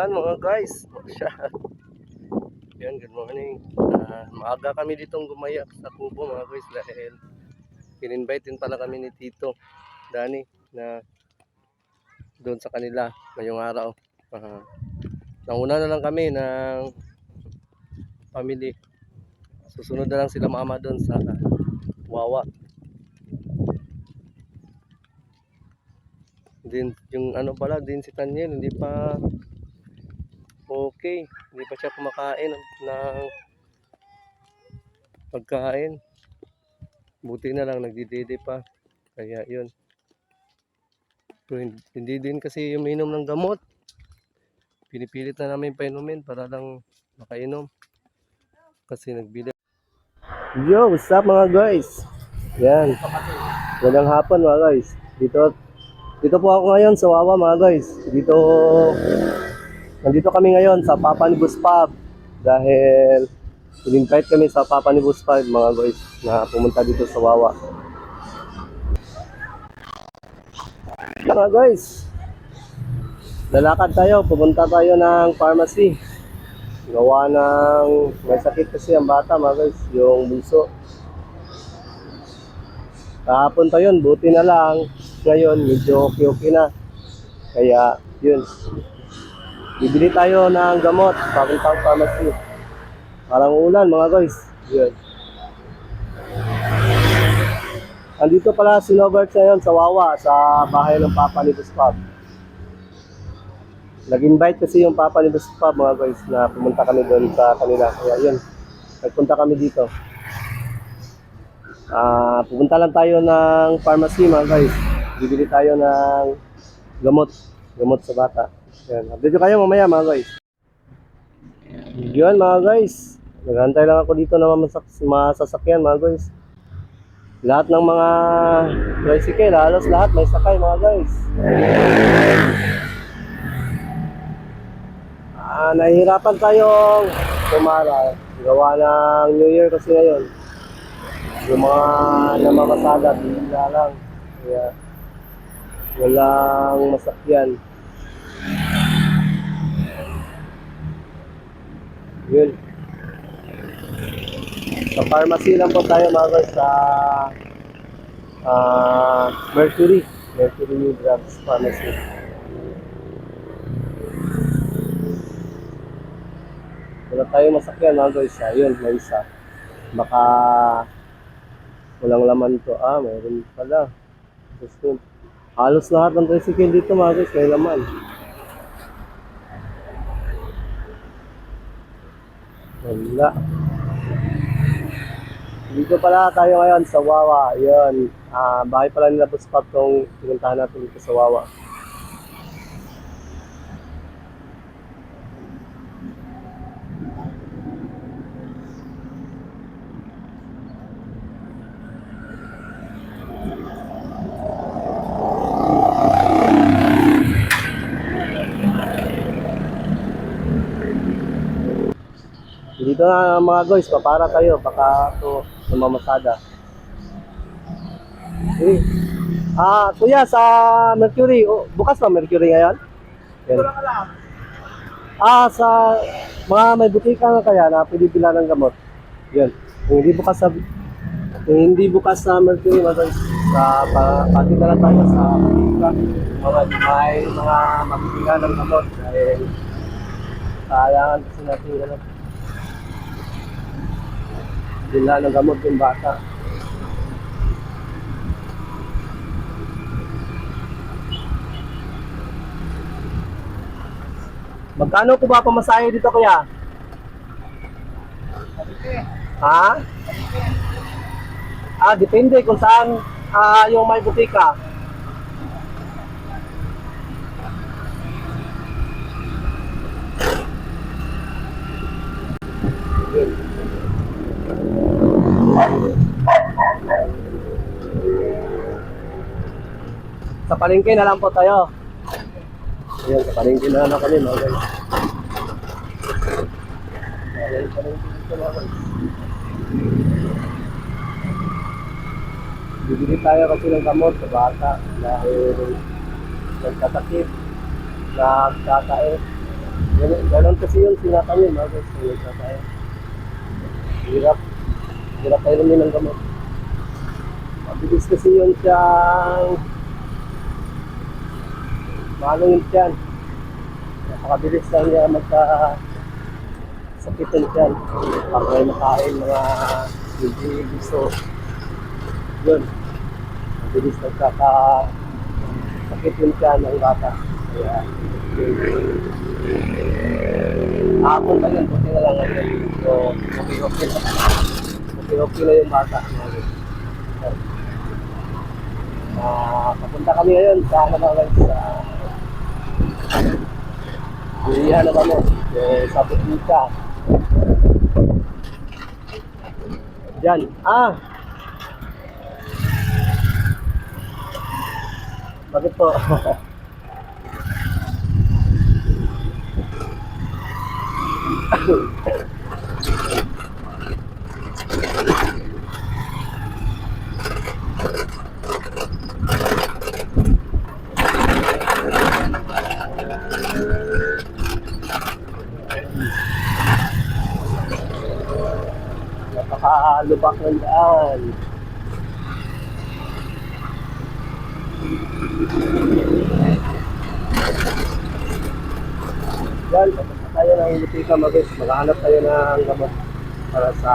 Yan mga guys. Yan, good morning. Maaga kami ditong gumayak sa kubo mga guys dahil in-invite din pala kami ni Tito Dani na doon sa kanila ngayong araw. Nauna na lang kami ng family. Susunod na lang sila mama doon sa Wawa. Din yung ano pala din si Tanyel hindi pa okay, hindi pa siya kumakain ng pagkain. Buti na lang nagdidede pa. Kaya yun. Hindi din kasi uminom ng gamot. Pinipilit na namin painumin para lang makainom. Kasi nagbili. Yo, what's up mga guys? Yan. Magandang hapon mga guys. Dito po ako ngayon sa Wawa mga guys. Nandito kami ngayon sa Papa ni Bus Pub. Dahil in-invite kami sa Papa ni Bus Pub mga guys na pumunta dito sa Wawa. Mga guys, lalakad tayo, pupunta tayo ng pharmacy. Gawa ng may sakit kasi ang bata mga guys, yung bunso. Kahapon pa yun, buti na lang. Ngayon, medyo okay na. Kaya, yun. Bibili tayo ng gamot, papuntang pharmacy. Parang ulan mga guys. Yun. Andito pala si Robert ngayon sa Wawa, sa bahay ng Papa ni Bus Pub. Nag-invite kasi yung Papa ni Bus Pub mga guys na pumunta kami doon sa kanila. Kaya yun, nagpunta kami dito. Pupunta lang tayo ng pharmacy mga guys. Bibili tayo ng gamot sa bata. Yan. Update kayo mamaya mga guys. Yun mga guys. Naghantay lang ako dito ng masasakyan mga guys. Lahat ng mga tricycle, halos lahat may sakay mga guys. Nahihirapan tayong tumara. Gawa ng New Year kasi ngayon. Yung mga namamasada, bigla lang. Kaya walang masakyan. Yun. Sa pharmacy lang po tayo mga guys sa Mercury Drugs Pharmacy. Wala tayong masakyan mga guys. Ayun, may isa. Baka walang laman to. Mayroon pala. Halos lahat ng tricycle dito mga guys may laman. Wala. Dito pala tayo ngayon sa Wawa. Yun. Bahay pala nila Bus Pub tong pinuntahan natin dito sa Wawa. Dito na mga guys, papara tayo, baka ito namamasada. Okay. Kuya, sa Mercury, bukas pa Mercury ngayon? Sa mga may butika na kaya na pwede bila ng gamot. Yan. Kung hindi bukas sa Mercury mga guys, pati na lang tayo sa butika. May mga mabibila ng gamot dahil kailangan kasi natin bila ng gamot yung bata. Magkano ko ba pamasahe dito kuya? Depende kung saan yung may butika. Sa palengke na lang po tayo. Ayan, sa palengke na lang kami mga guys. Ayan, palengke dito mga guys. Bibili tayo kasi ng gamot sa bata dahil nagkasakit, nagkakait. Ganun kasi yung sinatamin, mga guys. Kung tayo. Hirap. Hirap tayo namin ng gamot. Mabilis kasi yun siyang maano yun siyan. Napakabilis lang niya sakitin siyan. Pag may makain mga hindi gusto. Yun. Mabilis sakitin siya ng bata. Kaya hapon pa yun, buti na lang ngayon. So, okay na. Okay na yung bata. Papunta kami ngayon sa Manawag sa Buriya na kami. Sa Putika. Diyan. Bakit po? Napakalubak ng daan. Yan, papunta tayo ng Butika, Magis. Maghanap tayo ng gamot para sa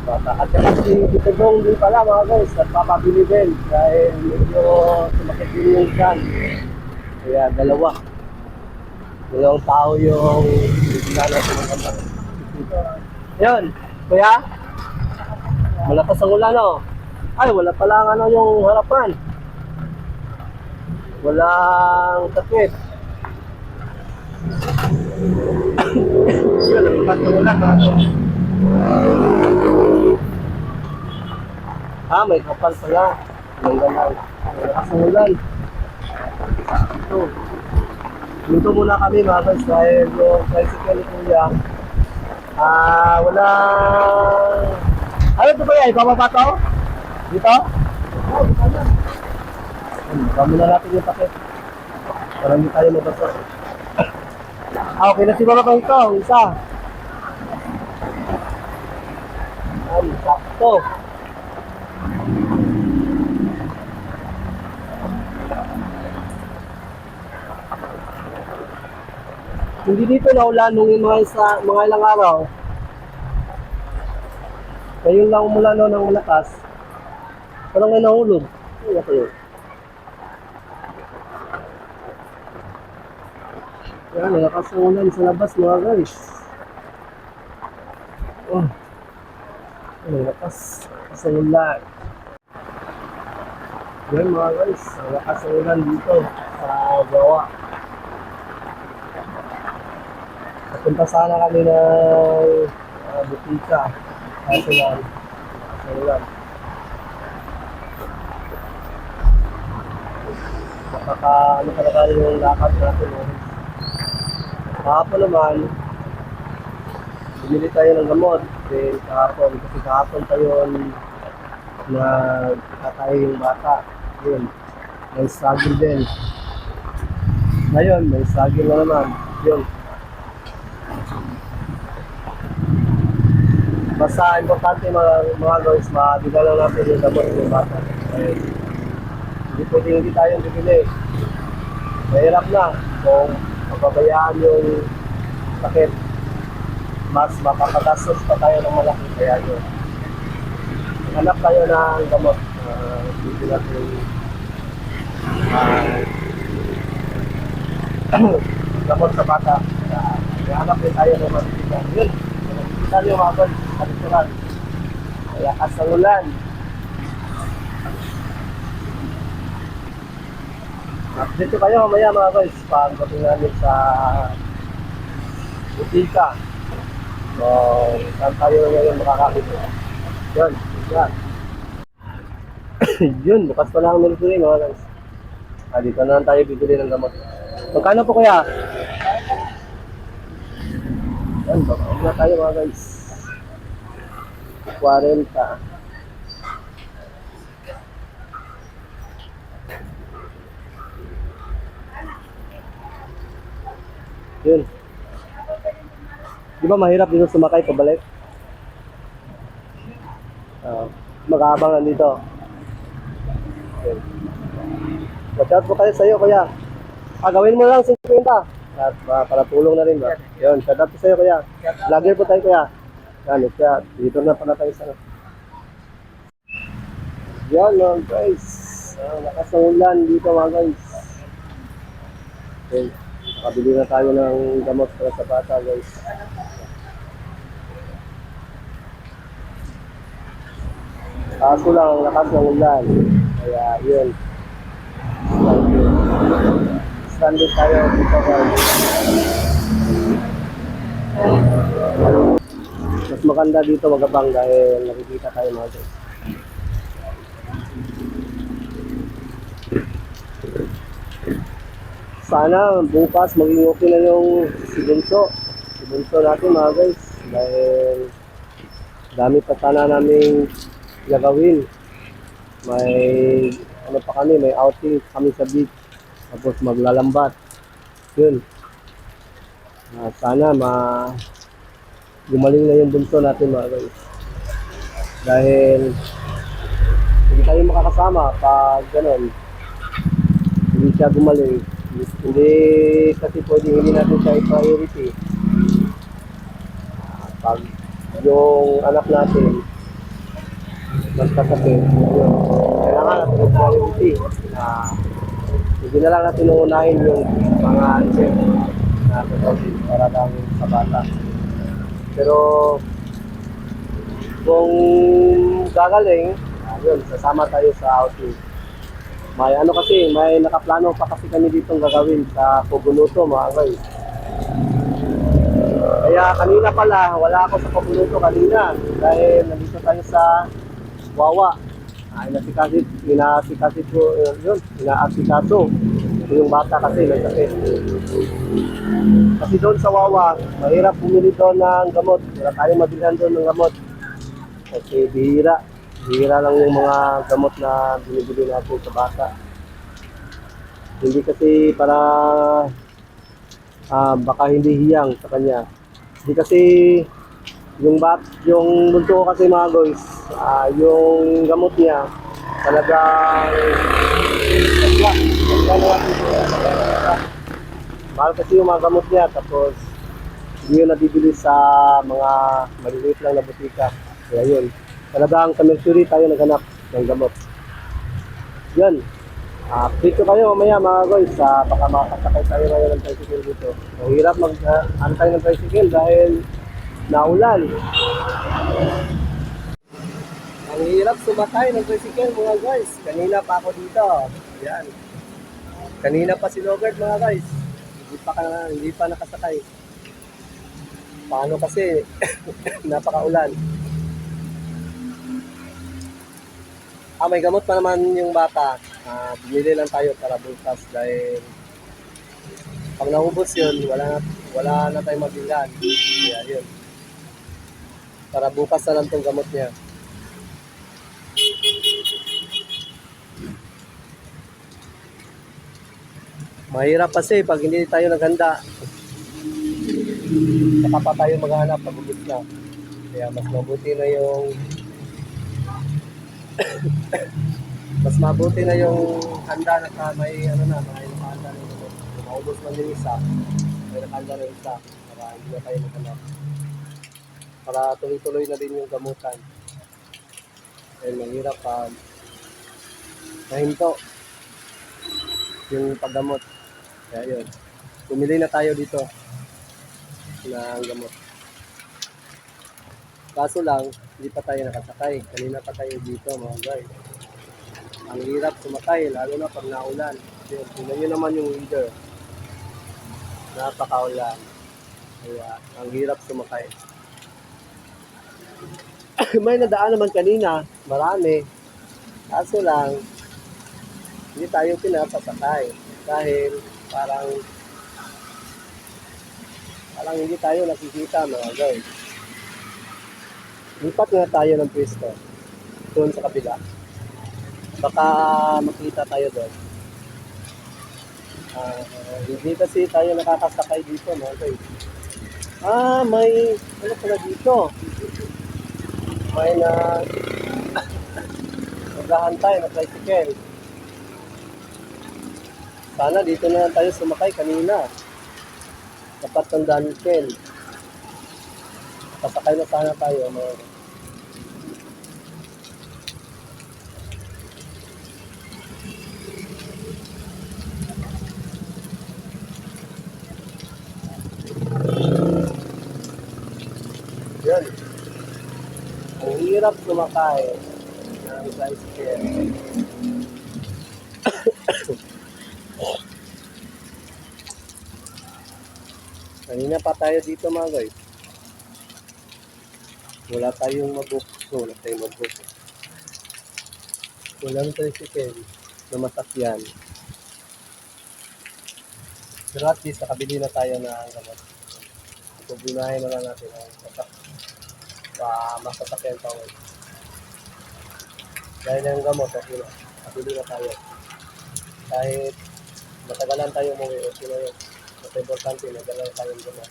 bata. At saka si Tito Dong din pala, mga guys, nagpapabili din dahil medyo sumakit din yung tiyan. Kaya dalawang tao yung bigla na sumagamot. Yan, kuya, malakas ang ulan, no? Ay, wala pala ang ano yung harapan. Walang sakit. Yun, malakas ang ulan, may kapal pala. Malakas ang ulan. Ito. Dito muna kami, mga guys, dahil yung tricycle ni Kuya. Ano ito ba yan? Ibababa to? Dito? Oo, dito na. Baka muna natin yung takip. Para hindi tayo mabasa. Okay na siguro ko ito. Isa. Sakto. Hindi dito naulan nung mga ilang araw. Ngayon lang umula ng malakas. Parang may nahulog. Ano kayo? Yan, malakas ang ulan sa labas, mga guys. Malakas ang ulan. Yan, mga guys, malakas ang ulan dito sa Gawa. Napunta sana kami ng Butika. Kaso lang, malakas ang ulan. Ano pa na tayo yung lakad natin. Kahapon naman, bumili tayo ng gamot. Kasi kahapon pa yun nagkatayo yung bata. Yun, may struggle din. Ngayon, may struggle na naman. Yun. Basta importante mga guys, mabigyan lang natin yung gamot ng bata. Hindi pwede hindi tayong bibili. Mahirap na kung mapabayaan yung sakit. Mas mapapagastos pa tayo ng malaki. Kaya yun. Hanap tayo ng gamot. Dito natin gamot sa bata. Kaya hanap din tayo ng matitigan. Yun. Nakikita niyo mga boy. Kalituran. Kaya kasangulan. Dito kayo mamaya mga guys, pagdating namin sa Butika. So, saan tayo ngayon makakakit? Yun, yan. Yun, bukas pa lang ang military mga guys. Dito na lang tayo bibili ng gamot. Magkano po kuya? Yan, baka na tayo mga guys. 40. Yun. Di ba mahirap dito sumakay pabalik? Mag-aabangan dito. Yun. Watch out po kayo sa'yo, kuya. Gawin mo lang 50. At para tulong na rin ba? Yun, shout out po sa'yo, kuya. Vlogger po tayo, kuya. Yan, kaya dito na pala tayo sa... Yan, mga guys. Lakas ng ulan dito, mga guys. Okay. Nakabili na tayo ng gamot para sa bata, guys. Kaso lang, lakas ng ulan. Kaya, yun. Standard tayo dito, guys. Mas maganda dito magabang dahil nakikita tayo, mga guys. Sana bukas maging okay na yung si Bunso natin, mga guys, dahil dami pa sana naming gagawin. May ano pa kami, may outing kami sa beach, tapos maglalambat. Yun, sana gumaling na yung Bunso natin, mga guys, dahil hindi tayo makakasama pag gano'n hindi siya gumaling. Hindi kasi pwede hindi natin siya i-priority. Pag yung anak natin magkasakit, yun, kailangan natin i-priority. Hindi na lang natin uunahin yung mga answer na para lang sa bata. Pero kung gagaling, yun, sasama tayo sa outing. May ano kasi, may nakaplano pa kasi kami ditong gagawin sa Pugunuto, mga guys. Kaya kanina pala, wala ako sa Pugunuto kanina dahil nandito tayo sa Wawa. Inaasikaso yung bata kasi nagkasakit. Kasi doon sa Wawa, mahirap bumili doon ng gamot. Wala tayong mabilhan doon ng gamot. Kasi bihira lang yung mga gamot na binibili natin sa bata. Hindi kasi para baka hindi hiyang sa kanya. Hindi kasi yung bunso ko kasi, mga guys, yung gamot niya talagang mahal kasi yung mga gamot niya, tapos hindi yun nabibili sa mga maliliit lang na butika. Kaya yun, talagang sa Mercury tayo naghanap ng gamot. Yan. Dito kayo mamaya, mga guys, baka makasakay tayo ngayon ng tricycle dito. Mahirap mag-antay ng tricycle dahil naulan. Ang hirap sumakay ng tricycle, mga guys. Kanina pa ako dito. Yan. Kanina pa si Robert, mga guys. Hindi pa nakasakay. Paano kasi napakaulan. May gamot pa naman yung bata. Bumili lang tayo para bukas dahil pag naubos yun, wala na tayong mabilhan. Kaya yun. Para bukas na lang itong gamot niya. Mahirap kasi pag hindi tayo naghanda. Saka pa tayo maghanap pag ubos na. Kaya mas mabuti na yung handa na may ano na, may nakahanda na yung maubos man yung isa, may nakahanda na yung isa para hindi na tayo maghanap, para tuloy-tuloy na din yung gamutan. Dahil mahirap nahinto yung paggamot. Kaya yun, pumili na tayo dito ng gamot. Kaso lang, hindi pa tayo nakasakay. Kanina pa tayo dito, mga guys. Ang hirap sumakay, lalo na pag naulan. Tingnan nyo naman yung weather. Napakaulan. Kaya, ang hirap sumakay. May nadaan naman kanina, marami. Kaso lang, hindi tayo pinapasakay. Dahil parang hindi tayo nakikita, mga guys. Lipat nga tayo ng pwesto doon sa kabila. Baka makita tayo doon. Ah, hindi kasi tayo nakakasakay dito, mga guys. May ano pala dito? May naghahantay na tricycle. Sana dito na lang tayo sumakay kanina. Dapat ng Daniel. Pasakay na sana tayo, mga guys. Yan. Ang hirap sumakay ng tricycle. Kanina pa tayo dito, mga guys. Wala tayong mabook. Wala tayong mabook. Walang tricycle na masakyan. Pero at least nakabili na tayo ng gamot. Pupunahin na lang natin ang masasakyan pa ngayon. Dahil ng gamot, okay na. Nakabili na tayo. Kahit matagalan tayo umuwi, okay na yun. Mas importante, nagalan tayong gamot.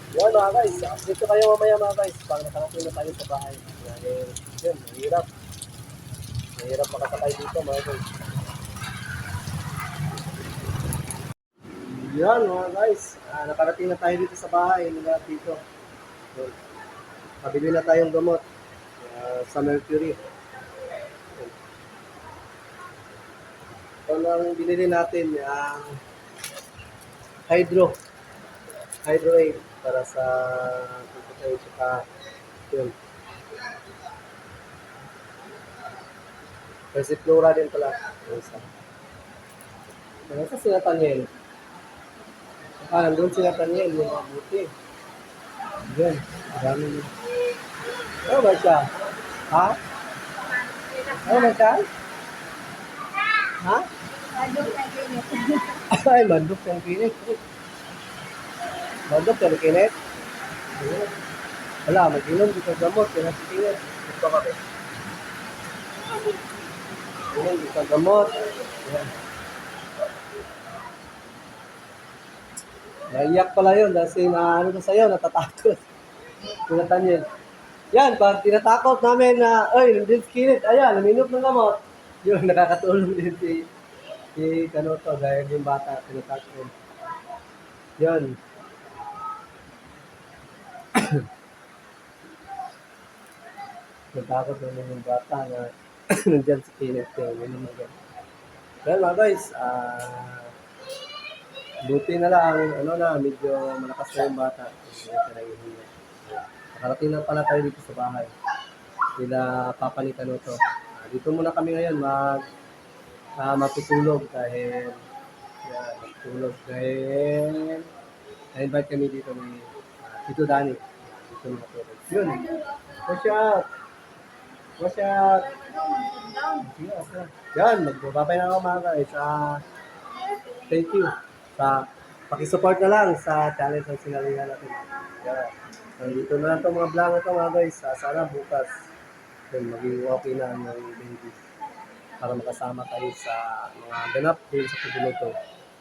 Yun mga guys, update ko kayo mamaya mga guys. Pag nakarating na tayo sa bahay. Dahil yun, mahirap. Mahirap makasakay dito mga guys. Yan mga guys, nakarating na tayo dito sa bahay nila dito. So, pabili na tayong gamot sa Mercury. Ito lang binili natin ang Hydro 8 para sa pagkakay tsaka yun. Kasi Flora din pala. Ano sa sila Tanyel? Nandun sila Tanyel, yung mabuti. Yan, marami na. Ano ba siya? Ha? Ano ba siya? Ha? Ay, mandok yung kinit. Mandok yung kinit? Wala, mag-inom dito gamot. Kaya si kinit. Ito ka ba? Inom dito gamot. Yan. Naiyak pala yun kasi ano ko sa'yo, natatakot. Pinatan yun. Yan, pag tinatakot namin na, oy, nandun si Kinit, ayan, naminop ng gamot. Yun, nakakatulong din si Kanoto dahil yung bata, tinatakot. Yun. Natakot naman yung bata na nandyan si Kinit. Yun naman yun. Well, mga guys, buti na lang, medyo malakas na yung bata. Nakarating na pala tayo dito sa bahay. Sila Papa ni Kanoto. Dito muna kami ngayon matutulog dahil matutulog dahil na-invite kami dito ni Tito Danny. Dito matulog. Yun. Watch out! Watch out! Yan, magbababay na ako mga guys. Thank you sa pakisupport na lang sa challenge ng sinalingan natin. Yan. Nandito na lang itong mga vlog na ito mga guys. Sana bukas maging okay na ang baby para makasama tayo sa mga ganap din sa Paguluto.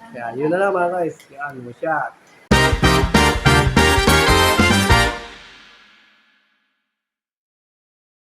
Kaya yun na lang mga guys. Yan, watch out!